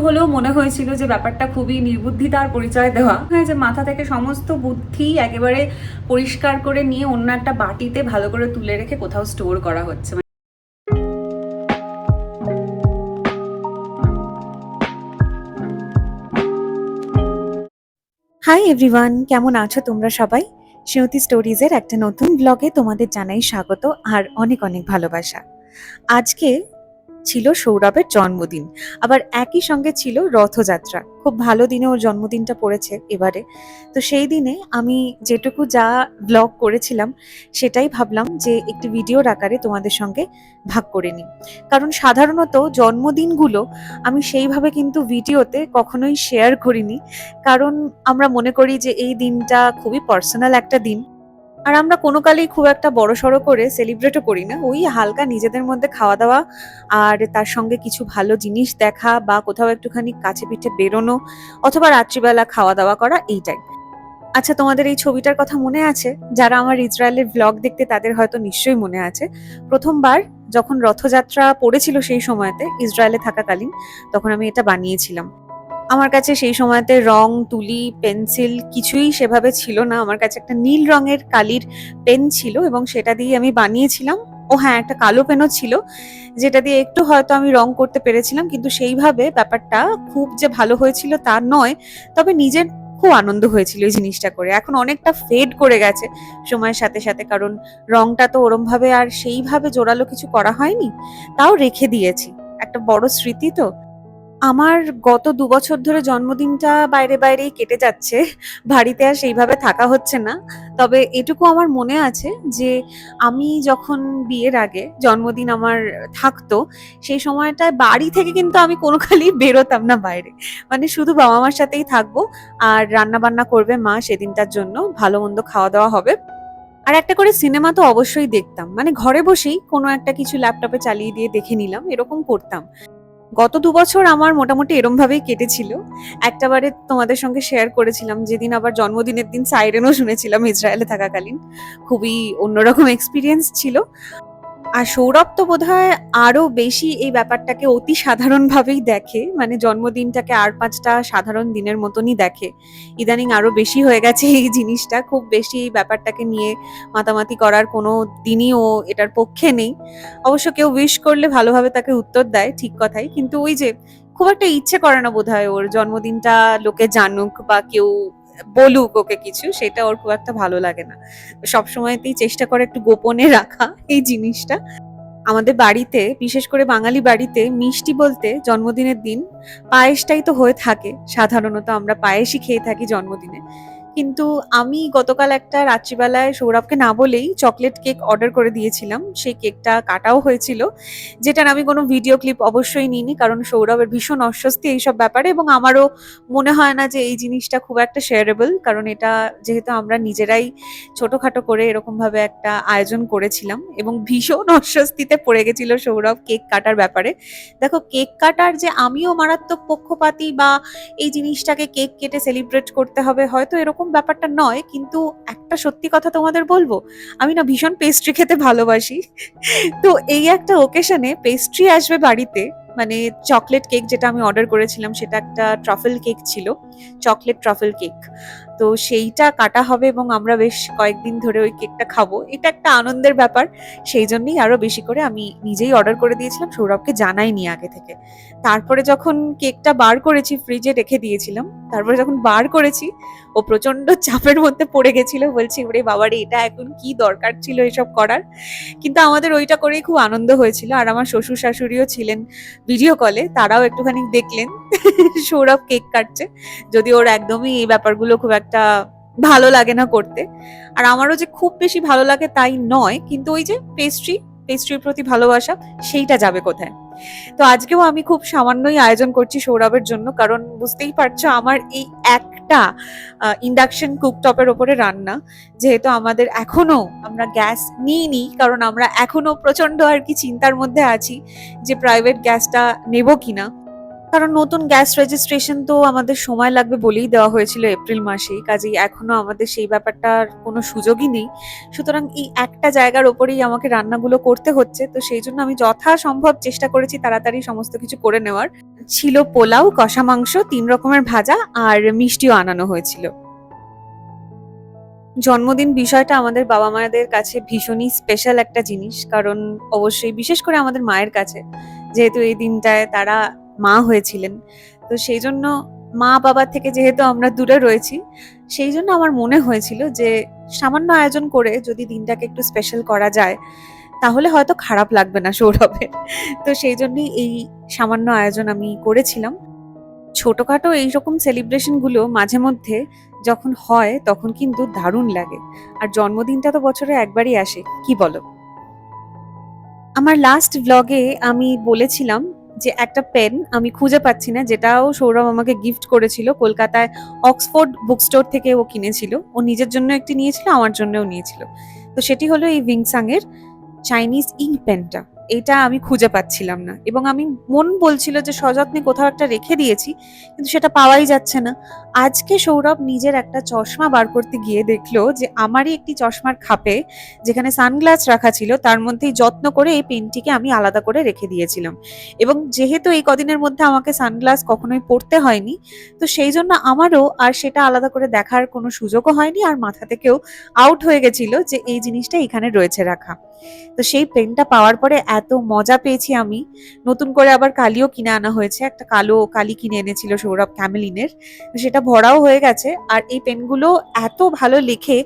হলেও মনে হয়েছিল যে ব্যাপারটা খুবই নির্বুদ্ধিতার পরিচয় দেওয়া, হ্যাঁ, যে মাথা থেকে সমস্ত বুদ্ধি একেবারে পরিষ্কার করে নিয়ে অন্য একটা বাটিতে ভালো করে তুলে রেখে কোথাও স্টোর করা হচ্ছে। হাই এভরিওয়ান, কেমন আছো তোমরা সবাই? শ্রেয়তী স্টোরিজের একটা নতুন ব্লগে তোমাদের জানাই স্বাগত আর অনেক অনেক ভালোবাসা। আজকে ছিল সৌরভের জন্মদিন, আবার একই সঙ্গে ছিল রথযাত্রা। খুব ভালো দিনে ওর জন্মদিনটা পড়েছে এবারে। তো সেই দিনে আমি যেটুকু যা ব্লগ করেছিলাম সেটাই ভাবলাম যে একটি ভিডিওর আকারে তোমাদের সঙ্গে ভাগ করে নিই। কারণ সাধারণত জন্মদিনগুলো আমি সেইভাবে কিন্তু ভিডিওতে কখনোই শেয়ার করিনি, কারণ আমরা মনে করি যে এই দিনটা খুবই পার্সোনাল একটা দিন। আর আমরা কোনো কালেই খুব একটা বড়সড় করে সেলিব্রেটও করি না, ওই হালকা নিজেদের মধ্যে খাওয়া দাওয়া আর তার সঙ্গে কিছু ভালো জিনিস দেখা বা কোথাও একটুখানি কাছে পিঠে বেরোনো অথবা রাত্রিবেলা খাওয়া দাওয়া করা, এইটাই। আচ্ছা, তোমাদের এই ছবিটার কথা মনে আছে? যারা আমার ইসরায়েলের ব্লগ দেখতে তাদের হয়তো নিশ্চয়ই মনে আছে। প্রথমবার যখন রথযাত্রা পড়েছিল সেই সময়তে ইসরায়েলে থাকাকালীন, তখন আমি এটা বানিয়েছিলাম। আমার কাছে সেই সময়তে রং, তুলি, পেন্সিল কিছুই সেভাবে ছিল না। আমার কাছে একটা নীল রঙের কালির পেন ছিল এবং সেটা দিয়ে আমি বানিয়েছিলাম। ও হ্যাঁ, একটা কালো পেনও ছিল যেটা দিয়ে একটু হয়তো আমি রং করতে পেরেছিলাম, কিন্তু সেইভাবে ব্যাপারটা খুব যে ভালো হয়েছিল তা নয়। তবে নিজের খুব আনন্দ হয়েছিল এই জিনিসটা করে। এখন অনেকটা ফেড করে গেছে সময়ের সাথে সাথে, কারণ রংটা তো ওরম ভাবে আর সেইভাবে জোরালো কিছু করা হয়নি। তাও রেখে দিয়েছি, একটা বড় স্মৃতি তো। আমার গত ২ বছর ধরে জন্মদিনটা বাইরে বাইরেই কেটে যাচ্ছে, বাড়িতে আর সেইভাবে থাকা হচ্ছে না। তবে এটুকু আমার মনে আছে যে আমি যখন বিয়ের আগে জন্মদিন আমার থাকতো, সেই সময়টায় বাড়ি থেকে কিন্তু আমি কোনো কালেই বেরোতাম না বাইরে। মানে শুধু বাবা মার সাথেই থাকবো, আর রান্না বান্না করবে মা সেদিনটার জন্য, ভালো মন্দ খাওয়া দাওয়া হবে। আর একটা করে সিনেমা তো অবশ্যই দেখতাম, মানে ঘরে বসেই কোনো একটা কিছু ল্যাপটপে চালিয়ে দিয়ে দেখে নিলাম, এরকম করতাম। গত ২ বছর আমার মোটামুটি এরম ভাবেই কেটেছিল। একটাবারে তোমাদের সঙ্গে শেয়ার করেছিলাম, যেদিন আবার জন্মদিনের দিন সাইরেনও শুনেছিলাম ইসরায়েলে থাকাকালীন। খুবই অন্যরকম এক্সপেরিয়েন্স ছিল। আর সৌরভ তো বোধহয় আরো বেশি এই ব্যাপারটাকে অতি সাধারণভাবেই দেখে, মানে জন্মদিনটাকে আর ৫টা সাধারণ দিনের মতনই দেখে। ইদানিং আরো বেশি হয়ে গেছে এই জিনিসটা, খুব বেশি এই ব্যাপারটাকে নিয়ে মাতামাতি করার কোনো দিনই ও এটার পক্ষে নেই। অবশ্য কেউ উইশ করলে ভালোভাবে তাকে উত্তর দেয়, ঠিক কথাই, কিন্তু ওই যে খুব একটা ইচ্ছে করে না বোধহয় ওর জন্মদিনটা লোকে জানুক বা কেউ বলুক ওকে কিছু, সেটা ওর খুব একটা ভালো লাগে না। সবসময়তেই চেষ্টা করে একটু গোপনে রাখা এই জিনিসটা। আমাদের বাড়িতে, বিশেষ করে বাঙালি বাড়িতে, মিষ্টি বলতে জন্মদিনের দিন পায়েসটাই তো হয়ে থাকে। সাধারণত আমরা পায়েসই খেয়ে থাকি জন্মদিনে। কিন্তু আমি গতকাল একটা রাত্রিবেলায় সৌরভকে না বলেই চকলেট কেক অর্ডার করে দিয়েছিলাম। সেই কেকটা কাটাও হয়েছিল, যেটার আমি কোনো ভিডিও ক্লিপ অবশ্যই নিইনি, কারণ সৌরভের ভীষণ অস্বস্তি এইসব ব্যাপারে এবং আমারও মনে হয় না যে এই জিনিসটা খুব একটা শেয়ারেবল, কারণ এটা যেহেতু আমরা নিজেরাই ছোটখাটো করে এরকম ভাবে একটা আয়োজন করেছিলাম এবং ভীষণ অস্বস্তিতে পড়ে গেছিল সৌরভ কেক কাটার ব্যাপারে। দেখো, কেক কাটার যে আমিও মারাত্মক পক্ষপাতী বা এই জিনিসটাকে কেক কেটে সেলিব্রেট করতে হবে, হয়তো এরকম ব্যাপারটা নয়, কিন্তু একটা সত্যি কথা তোমাদের বলবো, আমি না ভীষণ পেস্ট্রি খেতে ভালোবাসি। তো এই একটা ওকেশনে পেস্ট্রি আসবে বাড়িতে, মানে চকলেট কেক যেটা আমি অর্ডার করেছিলাম সেটা একটা ট্রাফেল কেক ছিল, চকলেট ট্রাফেল কেক। তো সেইটা কাটা হবে এবং আমরা বেশ কয়েকদিন ধরে ওই কেকটা খাবো, এটা একটা আনন্দের ব্যাপার। সেই জন্যই আরো বেশি করে আমি নিজেই অর্ডার করে দিয়েছিলাম, সৌরভকে জানাইনি আগে থেকে। তারপরে যখন কেকটা বার করেছি, ফ্রিজে রেখে দিয়েছিলাম, তারপরে যখন বার করেছি ও প্রচন্ড চাপের মধ্যে পড়ে গেছিল, বলছি ওরে বাবারে এটা এখন কি দরকার ছিল এসব করার। কিন্তু আমাদের ওইটা করেই খুব আনন্দ হয়েছিল। আর আমার শ্বশুর শাশুড়িও ছিলেন ভিডিও কলে, তারাও একটুখানি দেখলেন সৌরভ কেক কাটছে, যদি ওর একদমই এই ব্যাপারগুলো খুব একটা ভালো লাগে না করতে। আর আমারও যে খুব বেশি ভালো লাগে তাই নয়, কিন্তু ওই যে পেস্ট্রির প্রতি ভালোবাসা, সেইটা যাবে কোথায়। তো আজকেও আমি খুব সামান্যই আয়োজন করছি সৌরভের জন্য, কারণ বুঝতেই পারছো আমার এই একটা ইন্ডাকশন কুকটপের ওপরে রান্না, যেহেতু আমাদের এখনো আমরা গ্যাস নিইনি, কারণ আমরা এখনো প্রচন্ড আর কি চিন্তার মধ্যে আছি যে প্রাইভেট গ্যাসটা নেব কিনা। কারণ নতুন গ্যাস রেজিস্ট্রেশন তো আমাদের সময় লাগবে বলেই দেওয়া হয়েছিল এপ্রিল মাসেই, কাজেই এখনো আমাদের সেই ব্যাপারটার কোনো সুযোগই নেই। সুতরাং এই একটা জায়গার ওপরেই আমাকে রান্নাগুলো করতে হচ্ছে, তো সেই জন্য আমি যথাসম্ভব চেষ্টা করেছি তাড়াতাড়ি সমস্ত কিছু করে নেওয়ার। ছিল পোলাও, কষা মাংস, 3 রকমের ভাজা আর মিষ্টিও আনানো হয়েছিল। জন্মদিন বিষয়টা আমাদের বাবা মায়েদের কাছে ভীষণই স্পেশাল একটা জিনিস, কারণ অবশ্যই বিশেষ করে আমাদের মায়ের কাছে, যেহেতু এই দিনটায় তারা মা হয়েছিলেন, তো সেই জন্য মা বাবা থেকে যেহেতু আমরা দূরে রয়েছি, সেই জন্য আমার মনে হয়েছিল যে সামান্য আয়োজন করে যদি দিনটাকে একটু স্পেশাল করা যায় তাহলে হয়তো খারাপ লাগবে না সৌরভের। তো সেই জন্যই এই সামান্য আয়োজন আমি করেছিলাম। ছোটখাটো এইরকম সেলিব্রেশন গুলো মাঝে মধ্যে যখন হয় তখন কিন্তু দারুণ লাগে। আর জন্মদিনটা তো বছরে একবারই আসে, কি বলো? আমার লাস্ট ভ্লগে আমি বলেছিলাম যে একটা পেন আমি খুঁজে পাচ্ছি না, যেটাও সৌরভ আমাকে গিফট করেছিল কলকাতায় অক্সফোর্ড বুক স্টোর থেকে ও কিনেছিল। ও নিজের জন্য একটি নিয়েছিল, আমার জন্যও নিয়েছিল। তো সেটি হলো এই উইংসাং এর চাইনিজ ইঙ্ক পেনটা। এটা আমি খুঁজে পাচ্ছিলাম না, এবং আমি মন বলছিল যে সযত্নে কোথাও একটা রেখে দিয়েছি, কিন্তু সেটা পাওয়াই যাচ্ছে না। আজকে সৌরভ নিজের একটা চশমা বার করতে গিয়ে দেখলো যে আমারই একটি চশমার খাপে যেখানে সানগ্লাস রাখা ছিল তার মধ্যেই যত্ন করে এই পেনটিকে আমি আলাদা করে রেখে দিয়েছিলাম। এবং যেহেতু এই কদিনের মধ্যে আমাকে সানগ্লাস কখনোই পরতে হয়নি, তো সেই জন্য আমারও আর সেটা আলাদা করে দেখার কোনো সুযোগও হয়নি, আর মাথা থেকেও আউট হয়ে গেছিল যে এই জিনিসটা এখানে রয়েছে রাখা। তো সেই পেনটা পাওয়ার পরে এত মজা পেয়েছি আমি। নতুন করে আবার কালিও কিনে আনা হয়েছে, একটা কালো কালি কিনে এনেছিল সৌরভ ক্যামেলিনের, সেটা ভরাও হয়ে গেছে। আর এই পেনগুলো এত ভালো লেখে,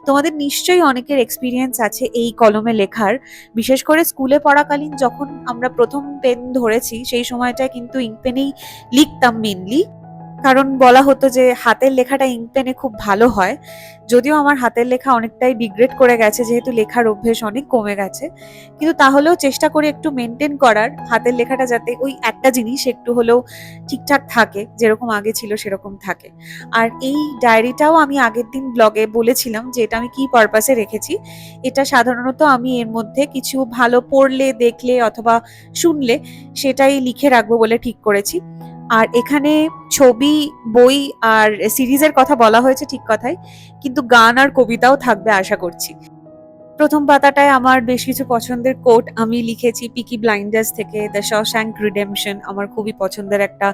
তোমাদের নিশ্চয়ই অনেকের এক্সপিরিয়েন্স আছে এই কলমে লেখার। বিশেষ করে স্কুলে পড়াকালীন যখন আমরা প্রথম পেন ধরেছি সেই সময়টায় কিন্তু ইঙ্ক পেনেই লিখতাম মেনলি, কারণ বলা হতো যে হাতের লেখাটা ইঙ্ক পেনে খুব ভালো হয়। যদিও আমার হাতের লেখা অনেকটাই ডিগ্রেড করে গেছে, যেহেতু লেখার অভ্যেস অনেক কমে গেছে, কিন্তু তাহলেও চেষ্টা করি একটু মেনটেন করার, হাতের লেখাটা যাতে ওই একটা জিনিস একটু হলেও ঠিকঠাক থাকে, যেরকম আগে ছিল সেরকম থাকে। আর এই ডায়েরিটাও আমি আগের দিন ব্লগে বলেছিলাম যে এটা আমি কি পারপাসে রেখেছি। এটা সাধারণত আমি এর মধ্যে কিছু ভালো পড়লে, দেখলে অথবা শুনলে সেটাই লিখে রাখবো বলে ঠিক করেছি। আর এখানে ছবি, বই আর সিরিজের কথা বলা হয়েছে ঠিক কথাই, কিন্তু গান আর কবিতাও থাকবে আশা করছি। প্রথম পাতাটায় আমার বেশ কিছু পছন্দের কোট আমি লিখেছি পিকি ব্লাইন্ডার্স থেকে। দ্য শশ্যাঙ্ক রিডেম্পশন আমার খুবই পছন্দের একটা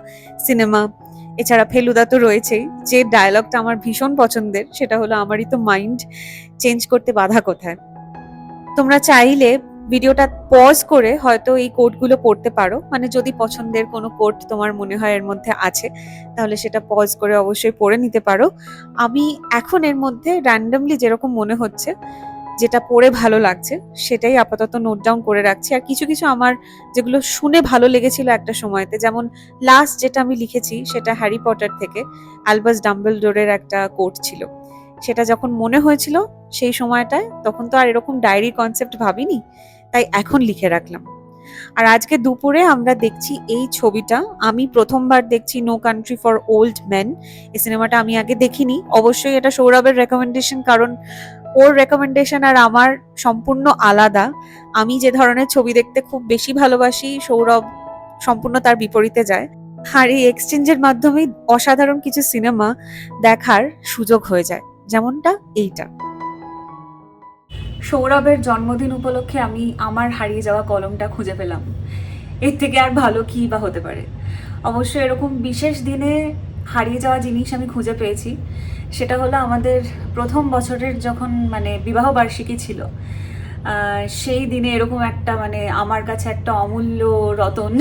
সিনেমা। এছাড়া ফেলুদা তো রয়েছেই। যে ডায়লগটা আমার ভীষণ পছন্দের সেটা হলো, আমারই তো মাইন্ড চেঞ্জ করতে বাধা কোথায়। তোমরা চাইলে ভিডিওটা পজ করে হয়তো এই কোডগুলো পড়তে পারো, মানে যদি পছন্দের কোনো কোড তোমার মনে হয় এর মধ্যে আছে তাহলে সেটা পজ করে অবশ্যই পড়ে নিতে পারো। আমি এখন এর মধ্যে র্যান্ডমলি যেরকম মনে হচ্ছে, যেটা পড়ে ভালো লাগছে সেটাই আপাতত নোট ডাউন করে রাখছি। আর কিছু কিছু আমার যেগুলো শুনে ভালো লেগেছিল একটা সময়তে, যেমন লাস্ট যেটা আমি লিখেছি সেটা হ্যারি পটার থেকে অ্যালবাস ডাম্বলডোরের একটা কোট ছিল। সেটা যখন মনে হয়েছিল সেই সময়টায়, তখন তো আর এরকম ডায়েরি কনসেপ্ট ভাবিনি, তাই এখন লিখে রাখলাম। আর আজকে দুপুরে আমরা দেখছি এই ছবিটা। আমি প্রথমবার দেখছি no country for old men. এই সিনেমাটা আমি আগে দেখিনি। অবশ্যই এটা সৌরভের রেকমেন্ডেশন, কারণ ওর রেকমেন্ডেশন আর আমার সম্পূর্ণ আলাদা। আমি যে ধরনের ছবি দেখতে খুব বেশি ভালোবাসি, সৌরভ সম্পূর্ণ তার বিপরীতে যায়। আর এই এক্সচেঞ্জের মাধ্যমেই অসাধারণ কিছু সিনেমা দেখার সুযোগ হয়ে যায়, যেমনটা এইটা। সৌরভের জন্মদিন উপলক্ষে আমি আমার হারিয়ে যাওয়া কলমটা খুঁজে পেলাম। এর থেকে আর ভালো কী বা হতে পারে। অবশ্যই এরকম বিশেষ দিনে হারিয়ে যাওয়া জিনিস আমি খুঁজে পেয়েছি। সেটা হলো আমাদের প্রথম বছরের যখন বিবাহ বার্ষিকী ছিল, সেই দিনে এরকম একটা আমার কাছে একটা অমূল্য রতন,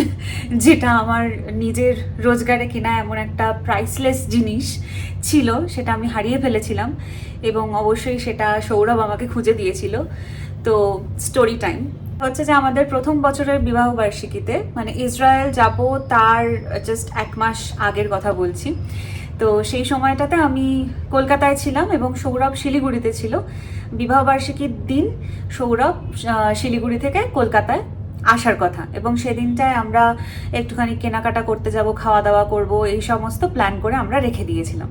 যেটা আমার নিজের রোজগারে কেনা এমন একটা প্রাইসলেস জিনিস ছিল, সেটা আমি হারিয়ে ফেলেছিলাম। এবং অবশ্যই সেটা সৌরভ আমাকে খুঁজে দিয়েছিল। তো স্টোরি টাইম হচ্ছে যে আমাদের প্রথম বছরের বিবাহ বার্ষিকীতে ইসরায়েল যাব তার জাস্ট 1 মাস আগের কথা বলছি। তো সেই সময়টাতে আমি কলকাতায় ছিলাম এবং সৌরভ শিলিগুড়িতে ছিল। বিবাহবার্ষিকীর দিন সৌরভ শিলিগুড়ি থেকে কলকাতায় আসার কথা, এবং সেদিনটায় আমরা একটুখানি কেনাকাটা করতে যাব, খাওয়া দাওয়া করব, এই সমস্ত প্ল্যান করে আমরা রেখে দিয়েছিলাম।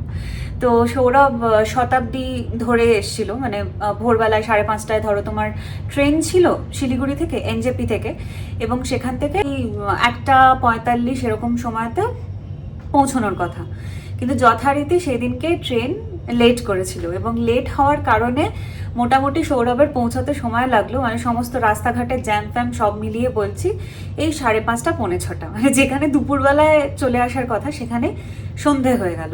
তো সৌরভ শতাব্দী ধরে এসছিল, মানে ভোরবেলায় 5:30টায় ধরো তোমার ট্রেন ছিল শিলিগুড়ি থেকে, এনজেপি থেকে, এবং সেখান থেকে 1:45 এরকম সময়তে পৌঁছানোর কথা। কিন্তু যথারীতি সেদিনকে ট্রেন লেট করেছিল, এবং লেট হওয়ার কারণে মোটামুটি সৌরভের পৌঁছাতে সময় লাগলো, মানে সমস্ত রাস্তাঘাটে জ্যাম ফ্যাম সব মিলিয়ে বলছি এই 5:30 পৌনে 6টা, মানে যেখানে দুপুরবেলায় চলে আসার কথা সেখানে সন্ধে হয়ে গেল।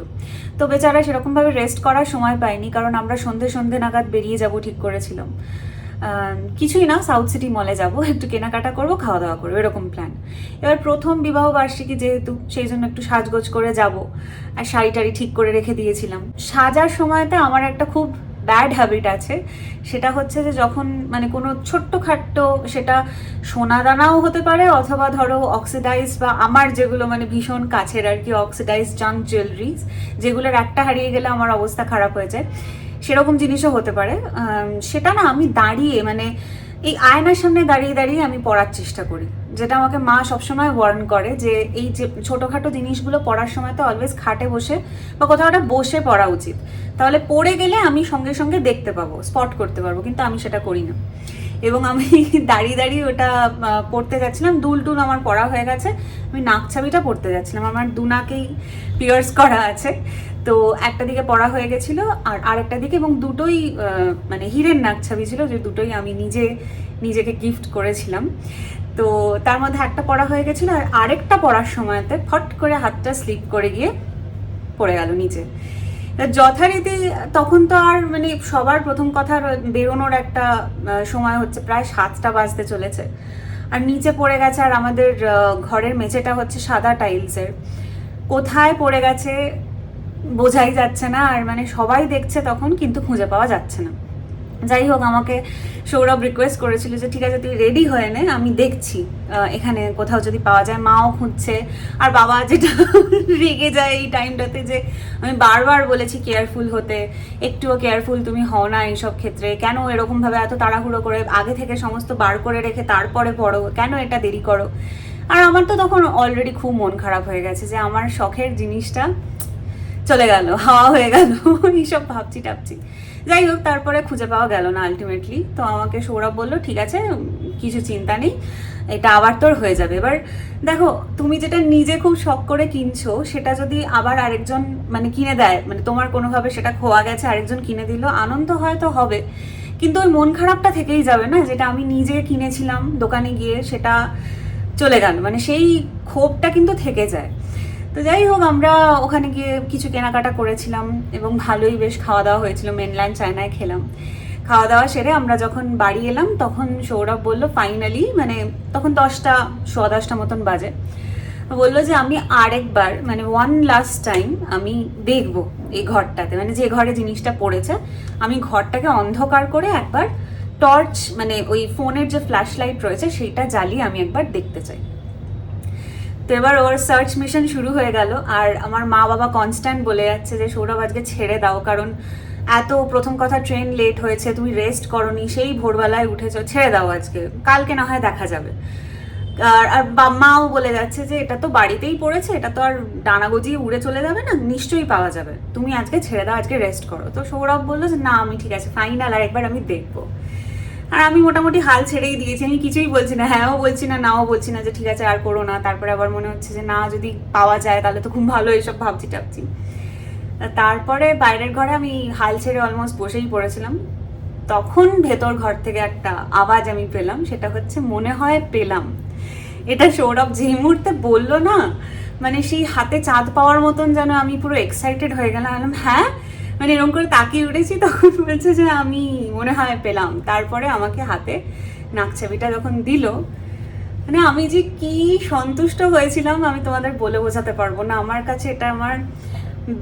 তো বেচারা সেরকমভাবে রেস্ট করার সময় পায়নি, কারণ আমরা সন্ধে নাগাদ বেরিয়ে যাব ঠিক করেছিলাম। কিছুই না, সাউথ সিটি মলে যাব, একটু কেনাকাটা করবো, খাওয়া দাওয়া করবো, এরকম প্ল্যান। এবার প্রথম বিবাহ বার্ষিকী যেহেতু, সেই জন্য একটু সাজগোজ করে যাব, আর শাড়ি টাড়ি ঠিক করে রেখে দিয়েছিলাম। সাজার সময়তে আমার একটা খুব ব্যাড হ্যাবিট আছে, সেটা হচ্ছে যে যখন মানে কোনো ছোট্টখাট্ট, সেটা সোনা দানাও হতে পারে অথবা ধরো অক্সিডাইজ, বা আমার যেগুলো মানে ভীষণ কাছের আর কি অক্সিডাইজ জাঙ্ক জুয়েলারিজ, যেগুলোর একটা হারিয়ে গেলে আমার অবস্থা খারাপ হয়ে যায়, সেরকম জিনিসও হতে পারে। সেটা না আমি দাঁড়িয়ে মানে এই আয়নার সামনে দাঁড়িয়ে দাঁড়িয়ে আমি পড়ার চেষ্টা করি, যেটা আমাকে মা সবসময় ওয়ার্ন করে যে এই যে ছোটোখাটো জিনিসগুলো পড়ার সময় তো অলওয়েজ খাটে বসে বা কোথাও একটা বসে পড়া উচিত, তাহলে পড়ে গেলে আমি সঙ্গে সঙ্গে দেখতে পাবো, স্পট করতে পারবো, কিন্তু আমি সেটা করি না। এবং আমি দাঁড়িয়ে দাঁড়িয়ে ওটা পড়তে যাচ্ছিলাম, দুল আমার পড়া হয়ে গেছে, আমি নাকছাবিটা পড়তে যাচ্ছিলাম, আমার দুনাকেই পিয়ার্স করা আছে, তো একটা দিকে পড়া হয়ে গেছিলো আর আরেকটা দিকে, এবং দুটোই মানে হীরের নাকছাবি ছিল, যে দুটোই আমি নিজেকে গিফট করেছিলাম। তো তার মধ্যে একটা পড়া হয়ে গেছিলো, আর আরেকটা পড়ার সময়তে ফট করে হাতটা স্লিপ করে গিয়ে পড়ে গেল নিচে। যথারীতি তখন তো আর মানে সবার প্রথম কথা বেরোনোর একটা সময় হচ্ছে, প্রায় 7টা বাজতে চলেছে, আর নিচে পড়ে গেছে, আর আমাদের ঘরের মেঝেটা হচ্ছে সাদা টাইলসের, কোথায় পড়ে গেছে বোঝাই যাচ্ছে না, আর মানে সবাই দেখছে তখন, কিন্তু খুঁজে পাওয়া যাচ্ছে না। যাই হোক, আমাকে সৌরভ রিকোয়েস্ট করেছিল যে ঠিক আছে তুই রেডি হয়ে নে, আমি দেখছি এখানে কোথাও যদি পাওয়া যায়, মাও খুঁজছে, আর বাবা যেটা রেগে যায় এই টাইমটাতে, যে আমি বারবার বলেছি কেয়ারফুল হতে, একটুও কেয়ারফুল তুমি হও না এইসব ক্ষেত্রে, কেন এরকমভাবে এত তাড়াহুড়ো করে আগে থেকে সমস্ত বার করে রেখে তারপরে পড়ো, কেন এটা দেরি করো। আর আমার তো তখন অলরেডি খুব মন খারাপ হয়ে গেছে যে আমার শখের জিনিসটা চলে গেল, হাওয়া হয়ে গেল, এইসব ভাবছি টাপছি। যাই হোক, তারপরে খুঁজে পাওয়া গেল না আলটিমেটলি। তো আমাকে সৌরভ বললো ঠিক আছে কিছু চিন্তা নেই, এটা আবার তোর হয়ে যাবে। এবার দেখো, তুমি যেটা নিজে খুব শখ করে কিনছো, সেটা যদি আবার আরেকজন মানে কিনে দেয়, মানে তোমার কোনোভাবে সেটা খোয়া গেছে, আরেকজন কিনে দিল, আনন্দ হয়তো হবে, কিন্তু ওই মন খারাপটা থেকেই যাবে না, যেটা আমি নিজে কিনেছিলাম দোকানে গিয়ে, সেটা চলে গেল, মানে সেই ক্ষোভটা কিন্তু থেকে যায়। তো যাই হোক, আমরা ওখানে গিয়ে কিছু কেনাকাটা করেছিলাম, এবং ভালোই বেশ খাওয়া দাওয়া হয়েছিল, মেনল্যান্ড চায়নায় খেলাম। খাওয়া দাওয়া সেরে আমরা যখন বাড়ি এলাম, তখন সৌরভ বলল ফাইনালি, মানে তখন 10টা 10:15 মতন বাজে, বললো যে আমি আরেকবার মানে ওয়ান লাস্ট টাইম আমি দেখবো এই ঘরটাতে, মানে যে ঘরে জিনিসটা পড়েছে, আমি ঘরটাকে অন্ধকার করে একবার টর্চ, মানে ওই ফোনের যে ফ্ল্যাশ লাইট রয়েছে সেইটা জ্বালিয়ে আমি একবার দেখতে চাই। তো এবার ওর সার্চ মিশন শুরু হয়ে গেল, আর আমার মা বাবা কনস্ট্যান্ট বলে যাচ্ছে যে সৌরভ আজকে ছেড়ে দাও, কারণ এত প্রথম কথা ট্রেন লেট হয়েছে, তুমি রেস্ট করনি, সেই ভোরবেলায় উঠেছো, ছেড়ে দাও আজকে, কালকে না হয় দেখা যাবে। আর মাও বলে যাচ্ছে যে এটা তো বাড়িতেই পড়েছে, এটা তো আর ডানা গজিয়ে উড়ে চলে যাবে না, নিশ্চয়ই পাওয়া যাবে, তুমি আজকে ছেড়ে দাও, আজকে রেস্ট করো। তো সৌরভ বললো যে না আমি ঠিক আছে ফাইনাল, আর একবার আমি দেখবো। আর আমি মোটামুটি হাল ছেড়েই দিয়েছি, আমি কিছুই বলছি না, হ্যাঁও বলছি না, নাও বলছি না, যে ঠিক আছে আর করো না। তারপরে আবার মনে হচ্ছে যে না, যদি পাওয়া যায় তাহলে তো খুব ভালো, এইসব ভাবছি টাবছি। তারপরে বাইরের ঘরে আমি হাল ছেড়ে অলমোস্ট বসেই পড়েছিলাম, তখন ভেতর ঘর থেকে একটা আওয়াজ আমি পেলাম, সেটা হচ্ছে মনে হয় পেলাম। এটা সৌরভ যেই মুহূর্তে বললো না, মানে সেই হাতে চাঁদ পাওয়ার মতন যেন আমি পুরো এক্সাইটেড হয়ে গেলাম, হ্যাঁ, মানে এরকম করে তাকিয়ে উঠেছি, তখন বলছে যে আমি মনে হয় পেলাম। তারপরে আমাকে হাতে নাকছাবিটা যখন দিল, মানে আমি যে কি সন্তুষ্ট হয়েছিলাম আমি তোমাদের বলে বোঝাতে পারবো না। আমার কাছে এটা আমার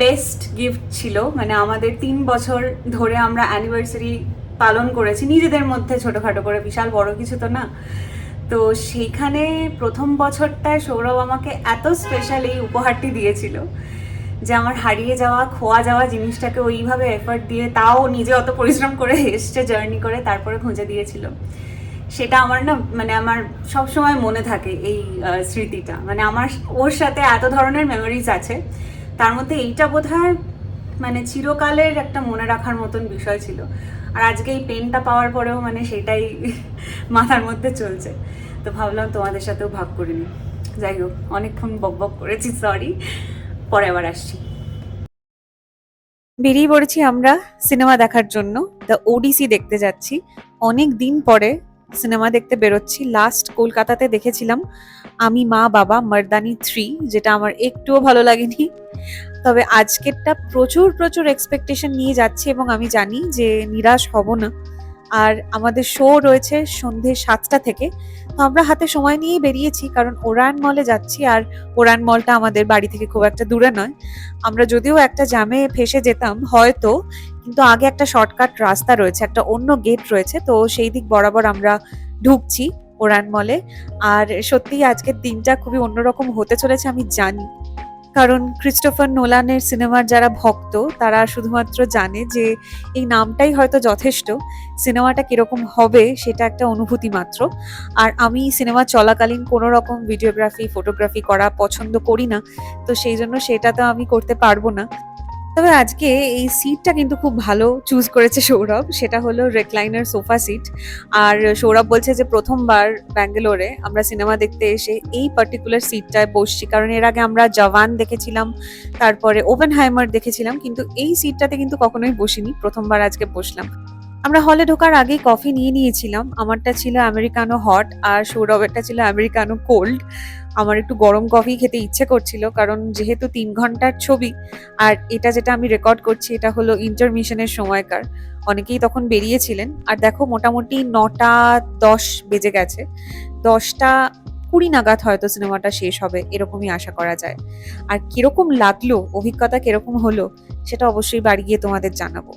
বেস্ট গিফট ছিল, মানে আমাদের 3 বছর ধরে আমরা অ্যানিভার্সারি পালন করেছি নিজেদের মধ্যে ছোটোখাটো করে, বিশাল বড় কিছু তো না। তো সেইখানে প্রথম বছরটায় সৌরভ আমাকে এত স্পেশাল এই উপহারটি দিয়েছিল, যে আমার হারিয়ে যাওয়া খোয়া যাওয়া জিনিসটাকে ওইভাবে এফর্ট দিয়ে, তাও নিজে অত পরিশ্রম করে এসছে জার্নি করে, তারপরে খুঁজে দিয়েছিল। সেটা আমার না মানে আমার সব সময় মনে থাকে এই স্মৃতিটা। মানে আমার ওর সাথে এত ধরনের মেমোরিজ আছে, তার মধ্যে এইটা বোধহয় মানে চিরকালের একটা মনে রাখার মতন বিষয় ছিল। আর আজকে এই পেনটা পাওয়ার পরেও মানে সেটাই মাথার মধ্যে চলছে। তো ভাবলাম তোমাদের সাথেও ভাগ করে নিই। যাই হোক, অনেকক্ষণ বক বক করেছি, সরি। পরে আবার আসছি। বেরিয়ে পড়েছি আমরা সিনেমা দেখার জন্য। দ্য ওডিসি দেখতে যাচ্ছি। অনেক দিন পরে সিনেমা দেখতে বেরোচ্ছি। লাস্ট কলকাতাতে দেখেছিলাম আমি মা বাবা মার্দানি 3, যেটা আমার একটুও ভালো লাগেনি। তবে আজকেরটা প্রচুর প্রচুর এক্সপেকটেশন নিয়ে যাচ্ছি এবং আমি জানি যে নিরাশ হব না। আর আমাদের শো রয়েছে সন্ধে 7টা থেকে। তো আমরা হাতে সময় নিয়েই বেরিয়েছি, কারণ ওরান মলে যাচ্ছি। আর ওরান মলটা আমাদের বাড়ি থেকে খুব একটা দূরে নয়। আমরা যদিও একটা জ্যামে ফেসে যেতাম হয়তো, কিন্তু আগে একটা শর্টকাট রাস্তা রয়েছে, একটা অন্য গেট রয়েছে, তো সেই দিক বরাবর আমরা ঢুকছি ওরান মলে। আর সত্যিই আজকের দিনটা খুবই অন্যরকম হতে চলেছে আমি জানি, কারণ ক্রিস্টোফার নোলানের সিনেমার যারা ভক্ত তারা শুধুমাত্র জানে যে এই নামটাই হয়তো যথেষ্ট। সিনেমাটা কিরকম হবে সেটা একটা অনুভূতি মাত্র। আর আমি সিনেমা চলাকালীন কোনো রকম ভিডিওগ্রাফি ফটোগ্রাফি করা পছন্দ করি না, তো সেই জন্য সেটা তো আমি করতে পারবো না। তবে আজকে এই সিটটা কিন্তু খুব ভালো চুজ করেছে সৌরভ, সেটা হলো রেক্লাইনার সোফা সিট। আর সৌরভ বলছে যে প্রথমবার ব্যাঙ্গালোরে আমরা সিনেমা দেখতে এসে এই পার্টিকুলার সিটটায় বসছি, কারণ এর আগে আমরা জওয়ান দেখেছিলাম, তারপরে ওপেনহাইমার দেখেছিলাম, কিন্তু এই সিটটাতে কিন্তু কখনোই বসিনি, প্রথমবার আজকে বসলাম। আমরা হলে ঢোকার আগেই কফি নিয়ে নিয়েছিলাম। আমারটা ছিল আমেরিকানো হট আর সৌরভেরটা ছিল আমেরিকানো কোল্ড। আমার একটু গরম কফি খেতে ইচ্ছে করছিল, কারণ যেহেতু 3 ঘন্টার ছবি আর এটা যেটা আমি রেকর্ড করছি এটা হলো ইন্টারমিশনের সময়কার। অনেকেই তখন বেরিয়েছিলেন। আর দেখো মোটামুটি 9টা 10 বেজে গেছে। 10টা 20 নাগাদ হয়তো সিনেমাটা শেষ হবে, এরকমই আশা করা যায়। আর কিরকম লাগলো, অভিজ্ঞতা কিরকম হলো, সেটা অবশ্যই বাড়ি গিয়ে তোমাদের জানাবো।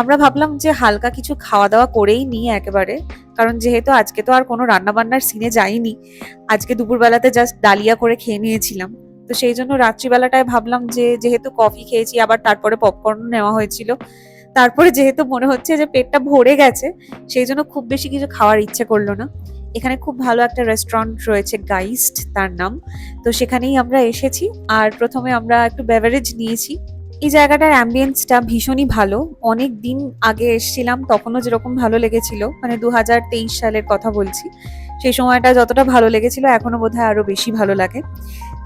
আমরা ভাবলাম যে হালকা কিছু খাওয়া দাওয়া করেই নিই একেবারে, কারণ যেহেতু আজকে তো আর কোনো রান্না বান্নার সিনে যাইনি, আজকে দুপুরবেলাতে জাস্ট ডালিয়া করে খেয়ে নিয়েছিলাম। তো সেই জন্য রাত্রিবেলাটায় ভাবলাম যে যেহেতু কফি খেয়েছি আবার তারপরে পপকর্ন নেওয়া হয়েছিল, তারপরে যেহেতু মনে হচ্ছে যে পেটটা ভরে গেছে, সেই জন্য খুব বেশি কিছু খাওয়ার ইচ্ছে করলো না। এখানে খুব ভালো একটা রেস্টুরেন্ট রয়েছে, গাইস্ট তার নাম, তো সেখানেই আমরা এসেছি। আর প্রথমে আমরা একটু বেভারেজ নিয়েছি। এই জায়গাটার অ্যাম্বিয়েন্সটা ভীষণই ভালো। অনেক দিন আগে এসেছিলাম, তখনও যেরকম ভালো লেগেছিল, মানে 2023 সালের কথা বলছি, সেই সময়টা যতটা ভালো লেগেছিল এখনো বোধহয় আরো বেশি ভালো লাগে।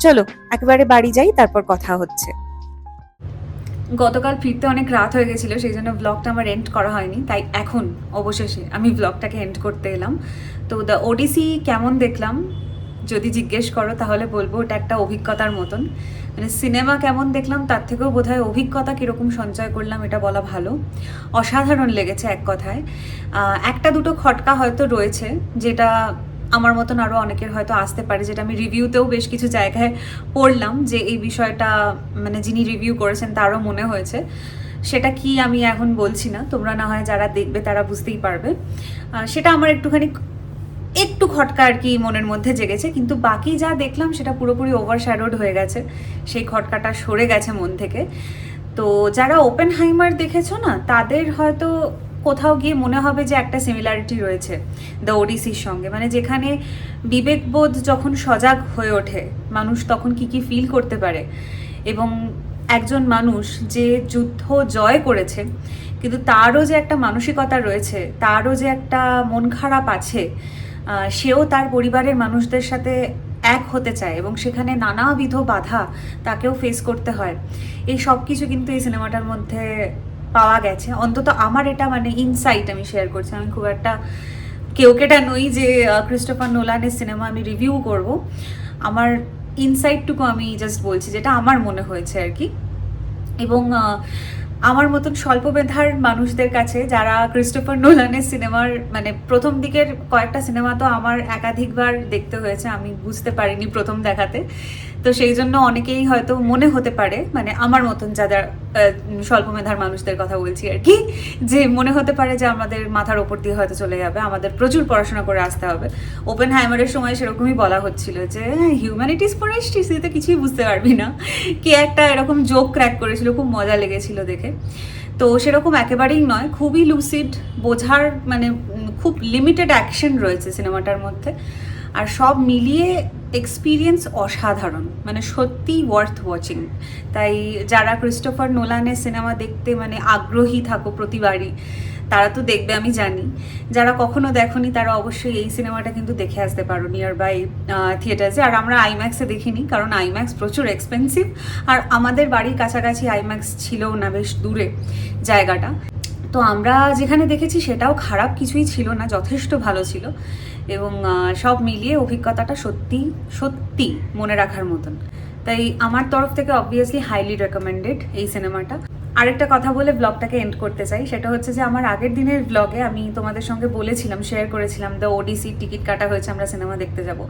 চলো একেবারে বাড়ি যাই, তারপর কথা হচ্ছে। গতকাল ফিরতে অনেক রাত হয়ে গেছিলো, সেই জন্য ব্লগটা আমার এন্ড করা হয়নি, তাই এখন অবশেষে আমি ব্লগটাকে এন্ড করতে এলাম। তো দ্য ওডিসি কেমন দেখলাম যদি জিজ্ঞেস করো তাহলে বলবো ওটা একটা অভিজ্ঞতার মতন। মানে সিনেমা কেমন দেখলাম তার থেকেও বোধহয় অভিজ্ঞতা কীরকম সঞ্চয় করলাম এটা বলা ভালো। অসাধারণ লেগেছে এক কথায়। একটা দুটো খটকা হয়তো রয়েছে যেটা আমার মতন আরও অনেকের হয়তো আসতে পারে, যেটা আমি রিভিউতেও বেশ কিছু জায়গায় পড়লাম যে এই বিষয়টা মানে যিনি রিভিউ করেছেন তারও মনে হয়েছে। সেটা কি আমি এখন বলছি না, তোমরা না হয় যারা দেখবে তারা বুঝতেই পারবে। সেটা আমার একটু খটকা আর কি মনের মধ্যে জেগেছে, কিন্তু বাকি যা দেখলাম সেটা পুরোপুরি ওভারশ্যাডোড হয়ে গেছে, সেই খটকাটা সরে গেছে মন থেকে। তো যারা ওপেনহাইমার দেখেছো না, তাদের হয়তো কোথাও গিয়ে মনে হবে যে একটা সিমিলারিটি রয়েছে দ্য ওডিসির সঙ্গে। মানে যেখানে বিবেকবোধ যখন সজাগ হয়ে ওঠে, মানুষ তখন কি কি ফিল করতে পারে, এবং একজন মানুষ যে যুদ্ধ জয় করেছে কিন্তু তারও যে একটা মানসিকতা রয়েছে, তারও যে একটা মন খারাপ আছে, সেও তার পরিবারের মানুষদের সাথে এক হতে চায় এবং সেখানে নানাবিধ বাধা তাকেও ফেস করতে হয়। এই সব কিছু কিন্তু এই সিনেমাটার মধ্যে পাওয়া গেছে। অন্তত আমার এটা মানে ইনসাইট আমি শেয়ার করছি। আমি খুব একটা কেউকেটা নই যে ক্রিস্টোফার নোলানের সিনেমা আমি রিভিউ করব। আমার ইনসাইটটুকু আমি জাস্ট বলছি যেটা আমার মনে হয়েছে আর কি। এবং আমার মতন স্বল্প মেধার মানুষদের কাছে যারা ক্রিস্টোফার নোলানের সিনেমার মানে প্রথম দিকের কয়েকটা সিনেমা তো আমার একাধিকবার দেখতে হয়েছে, আমি বুঝতে পারিনি প্রথম দেখাতে, তো সেই জন্য অনেকেই হয়তো মনে হতে পারে, মানে আমার মতন যারা স্বল্প মেধার মানুষদের কথা বলছি আর কি, যে মনে হতে পারে যে আমাদের মাথার ওপর দিয়ে হয়তো চলে যাবে, আমাদের প্রচুর পড়াশোনা করে আসতে হবে। ওপেনহাইমারের সময় সেরকমই বলা হচ্ছিল যে হিউম্যানিটিস পড়ে এসছিস, তুই তো কিছুই বুঝতে পারবি না, কে একটা এরকম জোক ক্র্যাক করেছিল, খুব মজা লেগেছিল দেখে। তো সেরকম একেবারেই নয়, খুবই লুসিড, বোঝার মানে খুব লিমিটেড অ্যাকশন রয়েছে সিনেমাটার মধ্যে, আর সব মিলিয়ে এক্সপিরিয়েন্স অসাধারণ, মানে সত্যি ওয়ার্থ ওয়াচিং। তাই যারা ক্রিস্টোফার নোলানের সিনেমা দেখতে মানে আগ্রহী থাকো প্রতিবারই, তারা তো দেখবে আমি জানি। যারা কখনো দেখোনি তারা অবশ্যই এই সিনেমাটা কিন্তু দেখে আসতে পারো নিয়ার বাই থিয়েটার্সে। আর আমরা আইম্যাক্সে দেখিনি, কারণ আইম্যাক্স প্রচুর এক্সপেন্সিভ, আর আমাদের বাড়ির কাছাকাছি আইম্যাক্স ছিলও না, বেশ দূরে জায়গাটা। তো আমরা যেখানে দেখেছি সেটাও খারাপ কিছুই ছিল না, যথেষ্ট ভালো ছিল, এবং সব মিলিয়ে অভিজ্ঞতাটা সত্যি সত্যি মনে রাখার মতন। তাই আমার তরফ থেকে অবভিয়াসলি হাইলি রেকমেন্ডেড এই সিনেমাটা। আরেকটা কথা বলে ব্লগটাকে এন্ড করতে চাই, সেটা হচ্ছে যে আমার আগের দিনের ব্লগে আমি তোমাদের সঙ্গে বলেছিলাম, শেয়ার করেছিলাম দ্য ওডিসি টিকিট কাটা হয়েছে, আমরা সিনেমা দেখতে যাব।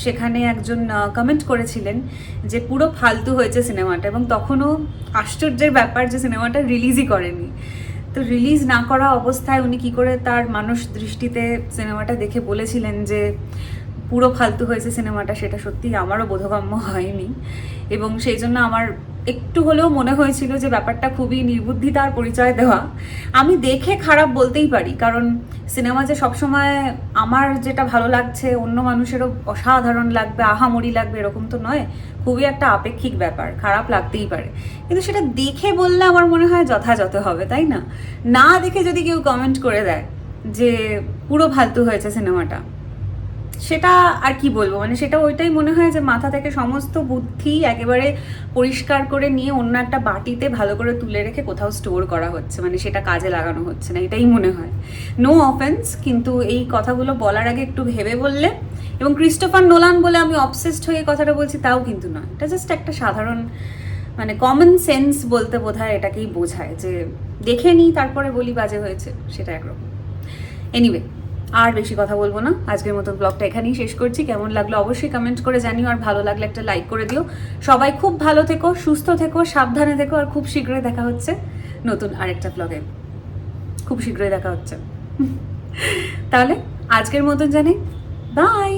সেখানে একজন কমেন্ট করেছিলেন যে পুরো ফালতু হয়েছে সিনেমাটা, এবং তখনও আশ্চর্যের ব্যাপার যে সিনেমাটা রিলিজই করেনি। তো রিলিজ না করা অবস্থায় উনি কি করে তার মানুষ দৃষ্টিতে সিনেমাটা দেখে বলেছিলেন যে পুরো ফালতু হয়েছে সিনেমাটা, সেটা সত্যি আমারও বোধগম্য হয়নি। এবং সেই জন্য আমার একটু হলেও মনে হয়েছিল যে ব্যাপারটা খুবই নির্বুদ্ধিতার পরিচয় দেওয়া। আমি দেখে খারাপ বলতেই পারি, কারণ সিনেমা যে সবসময় আমার যেটা ভালো লাগছে অন্য মানুষেরও অসাধারণ লাগবে, আহামরি লাগবে, এরকম তো নয়। খুবই একটা আপেক্ষিক ব্যাপার, খারাপ লাগতেই পারে, কিন্তু সেটা দেখে বললে আমার মনে হয় যথাযথ হবে, তাই না? না দেখে যদি কেউ কমেন্ট করে দেয় যে পুরো ফালতু হয়েছে সিনেমাটা, সেটা আর কি বলবো, মানে সেটা ওইটাই মনে হয় যে মাথা থেকে সমস্ত বুদ্ধি একেবারে পরিষ্কার করে নিয়ে অন্য একটা বাটিতে ভালো করে তুলে রেখে কোথাও স্টোর করা হচ্ছে, মানে সেটা কাজে লাগানো হচ্ছে না, এটাই মনে হয়। নো অফেন্স, কিন্তু এই কথাগুলো বলার আগে একটু ভেবে বললে, এবং ক্রিস্টোফার নোলান বলে আমি অবসেসড হয়ে কথাটা বলছি তাও কিন্তু নয়, এটা জাস্ট একটা সাধারণ মানে কমন সেন্স বলতে বোধহয় এটাকেই বোঝায়, যে দেখে নিই তারপরে বলি বাজে হয়েছে, সেটা একরকম। এনিওয়ে, আর বেশি কথা বলবো না, আজকের মতো ব্লগটা এখানেই শেষ করছি। কেমন লাগলো অবশ্যই কমেন্ট করে জানিও, আর ভালো লাগলে একটা লাইক করে দিও। সবাই খুব ভালো থেকো, সুস্থ থেকো, সাবধানে থেকো, আর খুব শীঘ্রই দেখা হচ্ছে নতুন আরেকটা ব্লগে, খুব শীঘ্রই দেখা হচ্ছে। তাহলে আজকের মতন জানি, বাই।